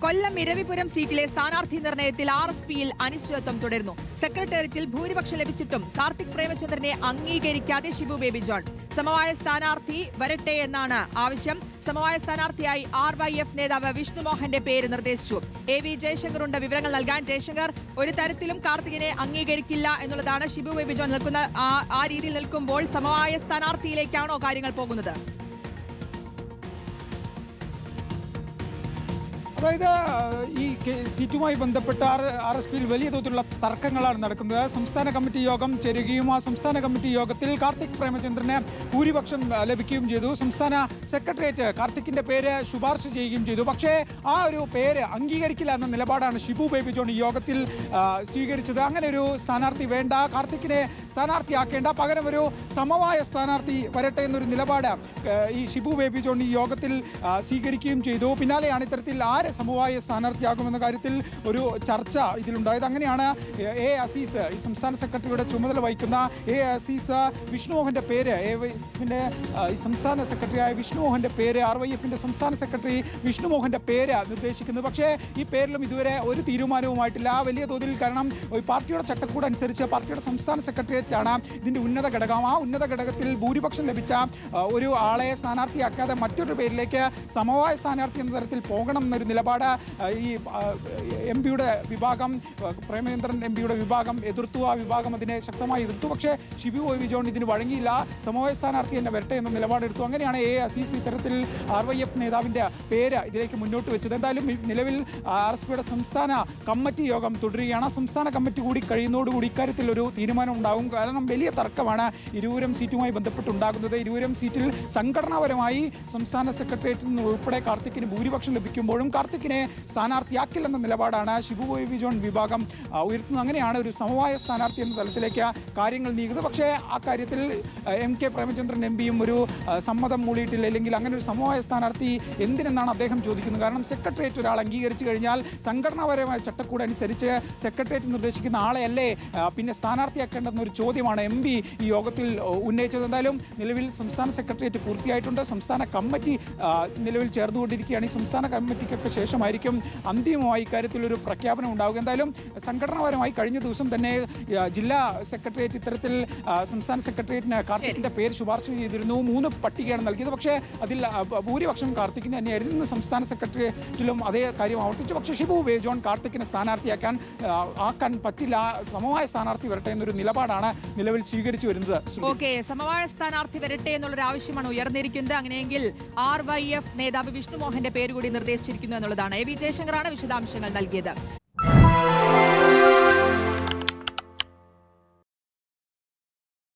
കൊല്ലം ഇരവിപുരം സീറ്റിലെ സ്ഥാനാർത്ഥി നിർണയത്തിൽ RSPയിൽ അനിശ്ചിതത്വം തുടരുന്നു. സെക്രട്ടേറിയറ്റിൽ ഭൂരിപക്ഷം ലഭിച്ചിട്ടും കാർത്തിക് പ്രേമചന്ദ്രനെ അംഗീകരിക്കാതെ ഷിബു ബേബി ജോൺ. സമവായ സ്ഥാനാർത്ഥി വരട്ടെ എന്നാണ് ആവശ്യം. സമവായ സ്ഥാനാർത്ഥിയായി RYF നേതാവ് വിഷ്ണുമോഹന്റെ പേര് നിർദ്ദേശിച്ചു. AV ജയശങ്കറുണ്ട് വിവരങ്ങൾ നൽകാൻ. ജയശങ്കർ, ഒരു തരത്തിലും കാർത്തികിനെ അംഗീകരിക്കില്ല എന്നുള്ളതാണ് ഷിബു ബേബി ജോൺ നിൽക്കുന്ന ആ രീതിയിൽ നിൽക്കുമ്പോൾ സമവായ സ്ഥാനാർത്ഥിയിലേക്കാണോ കാര്യങ്ങൾ പോകുന്നത്? അതായത് ഈ സീറ്റുമായി ബന്ധപ്പെട്ട RSPയിൽ വലിയ തോതിലുള്ള തർക്കങ്ങളാണ് നടക്കുന്നത്. സംസ്ഥാന കമ്മിറ്റി യോഗം ചേരുകയും ആ സംസ്ഥാന കമ്മിറ്റി യോഗത്തിൽ കാർത്തിക് പ്രേമചന്ദ്രന് ഭൂരിപക്ഷം ലഭിക്കുകയും ചെയ്തു. സംസ്ഥാന സെക്രട്ടേറിയറ്റ് കാർത്തിക്കിന്റെ പേര് ശുപാർശ ചെയ്യുകയും ചെയ്തു. പക്ഷേ ആ ഒരു പേര് അംഗീകരിക്കില്ല എന്ന നിലപാടാണ് ഷിബു ബേബി ജോൺ ഈ യോഗത്തിൽ സ്വീകരിച്ചത്. അങ്ങനെ ഒരു സ്ഥാനാർത്ഥി വേണ്ട, കാർത്തിക്കിനെ സ്ഥാനാർത്ഥിയാക്കേണ്ട, പകരം ഒരു സമവായ സ്ഥാനാർത്ഥി വരട്ടെ എന്നൊരു നിലപാട് ഈ ഷിബു ബേബി ജോൺ ഈ യോഗത്തിൽ സ്വീകരിക്കുകയും ചെയ്തു. പിന്നാലെയാണ് ഇത്തരത്തിൽ ആര് സമവായ സ്ഥാനാർത്ഥിയാകുമെന്ന കാര്യത്തിൽ ഒരു ചർച്ച ഇതിലുണ്ടായത്. അങ്ങനെയാണ് A അസീസ്, ഈ സംസ്ഥാന സെക്രട്ടറിയുടെ ചുമതല വഹിക്കുന്ന A അസീസ് വിഷ്ണുമോഹന്റെ പേര്, ഈ സംസ്ഥാന സെക്രട്ടറിയായ വിഷ്ണുമോഹന്റെ പേര്, RYFന്റെ സംസ്ഥാന സെക്രട്ടറി വിഷ്ണുമോഹന്റെ പേര് നിർദ്ദേശിക്കുന്നത്. പക്ഷേ ഈ പേരിലും ഇതുവരെ ഒരു തീരുമാനവുമായിട്ടില്ല. വലിയ തോതിൽ, കാരണം പാർട്ടിയുടെ ചട്ടക്കൂട് അനുസരിച്ച് പാർട്ടിയുടെ സംസ്ഥാന സെക്രട്ടേറിയറ്റ് ആണ് ഇതിന്റെ ഉന്നത ഘടകം. ആ ഉന്നത ഘടകത്തിൽ ഭൂരിപക്ഷം ലഭിച്ച ഒരു ആളെ സ്ഥാനാർത്ഥിയാക്കാതെ മറ്റൊരു പേരിലേക്ക് സമവായ സ്ഥാനാർത്ഥി എന്ന തരത്തിൽ പോകണം എന്നൊരു നിലപാട് ഈ MP-യുടെ വിഭാഗം, പ്രേമചന്ദ്രൻ MP-യുടെ വിഭാഗം എതിർത്തു. ആ വിഭാഗം അതിനെ ശക്തമായി എതിർത്തു. പക്ഷേ ഷിബു ബേബി ജോൺ ഇതിന് വഴങ്ങിയില്ല. സമവായ സ്ഥാനാർത്ഥി തന്നെ വരട്ടെ എന്ന നിലപാടെടുത്തു. അങ്ങനെയാണ് A അസീസ് ഇത്തരത്തിൽ RYF നേതാവിൻ്റെ പേര് ഇതിലേക്ക് മുന്നോട്ട് വെച്ചത്. എന്തായാലും നിലവിൽ RSPയുടെ സംസ്ഥാന കമ്മിറ്റി യോഗം തുടരുകയാണ്. സംസ്ഥാന കമ്മിറ്റി കൂടി കഴിയുന്നതോടുകൂടി ഇക്കാര്യത്തിൽ ഒരു തീരുമാനം ഉണ്ടാകും. കാരണം വലിയ തർക്കമാണ് ഇരൂരം സീറ്റുമായി ബന്ധപ്പെട്ടുണ്ടാകുന്നത്. ഇരൂരം സീറ്റിൽ സംഘടനാപരമായി സംസ്ഥാന സെക്രട്ടേറിയറ്റിൽ നിന്ന് ഉൾപ്പെടെ കാർത്തിക്കിന് ഭൂരിപക്ഷം ലഭിക്കുമ്പോഴും കാർത്തിക്കിനെ സ്ഥാനാർത്ഥിയാക്കില്ലെന്ന നിലപാടാണ് ഷിബു ബേബി ജോൺ വിഭാഗം ഉയർത്തുന്നത്. അങ്ങനെയാണ് ഒരു സമവായ സ്ഥാനാർത്ഥി എന്ന തലത്തിലേക്ക് കാര്യങ്ങൾ നീങ്ങുന്നത്. പക്ഷേ ആ കാര്യത്തിൽ MK പ്രേമചന്ദ്രൻ MPയും ഒരു സമ്മതം മൂളിയിട്ടില്ല. അല്ലെങ്കിൽ അങ്ങനെ ഒരു സമവായ സ്ഥാനാർത്ഥി എന്തിനെന്നാണ് അദ്ദേഹം ചോദിക്കുന്നത്. കാരണം സെക്രട്ടേറിയറ്റ് ഒരാൾ അംഗീകരിച്ചു കഴിഞ്ഞാൽ സംഘടനാപരമായ ചട്ടക്കൂട് അനുസരിച്ച് സെക്രട്ടേറിയറ്റ് നിർദ്ദേശിക്കുന്ന ആളെയല്ലേ പിന്നെ സ്ഥാനാർത്ഥിയാക്കേണ്ടെന്നൊരു ചോദ്യമാണ് MP ഈ യോഗത്തിൽ ഉന്നയിച്ചത്. എന്തായാലും നിലവിൽ സംസ്ഥാന സെക്രട്ടേറിയറ്റ് പൂർത്തിയായിട്ടുണ്ട്. സംസ്ഥാന കമ്മിറ്റി നിലവിൽ ചേർന്നുകൊണ്ടിരിക്കുകയാണ്. ഈ സംസ്ഥാന കമ്മിറ്റിക്കൊക്കെ ശേഷമായിരിക്കും അന്തിമമായി ഇക്കാര്യത്തിൽ ഒരു പ്രഖ്യാപനം ഉണ്ടാവുക. എന്തായാലും സംഘടനാപരമായി കഴിഞ്ഞ ദിവസം തന്നെ ജില്ലാ സെക്രട്ടേറിയറ്റ് ഇത്തരത്തിൽ സംസ്ഥാന സെക്രട്ടേറിയറ്റിന് കാർത്തിക്കിന്റെ പേര് ശുപാർശ ചെയ്തിരുന്നു. 3 പട്ടികയാണ് നൽകിയത്. പക്ഷേ അതിൽ ഭൂരിപക്ഷം കാർത്തിക്കിന് തന്നെയായിരുന്നു. ഇന്ന് സംസ്ഥാന സെക്രട്ടേറിയറ്റിലും അതേ കാര്യം ആവർത്തിച്ചു. പക്ഷേ ഷിബു ബേബി ജോൺ കാർത്തിക്കിനെ സ്ഥാനാർത്ഥിയാക്കാൻ പറ്റില്ല, സമവായ സ്ഥാനാർത്ഥി വരട്ടെ എന്നൊരു നിലപാടാണ് നിലവിൽ സ്വീകരിച്ചു വരുന്നത്. സമവായ സ്ഥാനാർത്ഥി വരട്ടെ എന്നുള്ളൊരു ആവശ്യമാണ് ഉയർന്നിരിക്കുന്നത്. അങ്ങനെയെങ്കിൽ RYF നേതാവ് വിഷ്ണുമോഹന്റെ പേര് കൂടി നിർദ്ദേശിച്ചിരിക്കുന്നു എന്നുള്ളതാണ്. AV ജയശങ്കറാണ് വിശദാംശങ്ങൾ നൽകിയത്.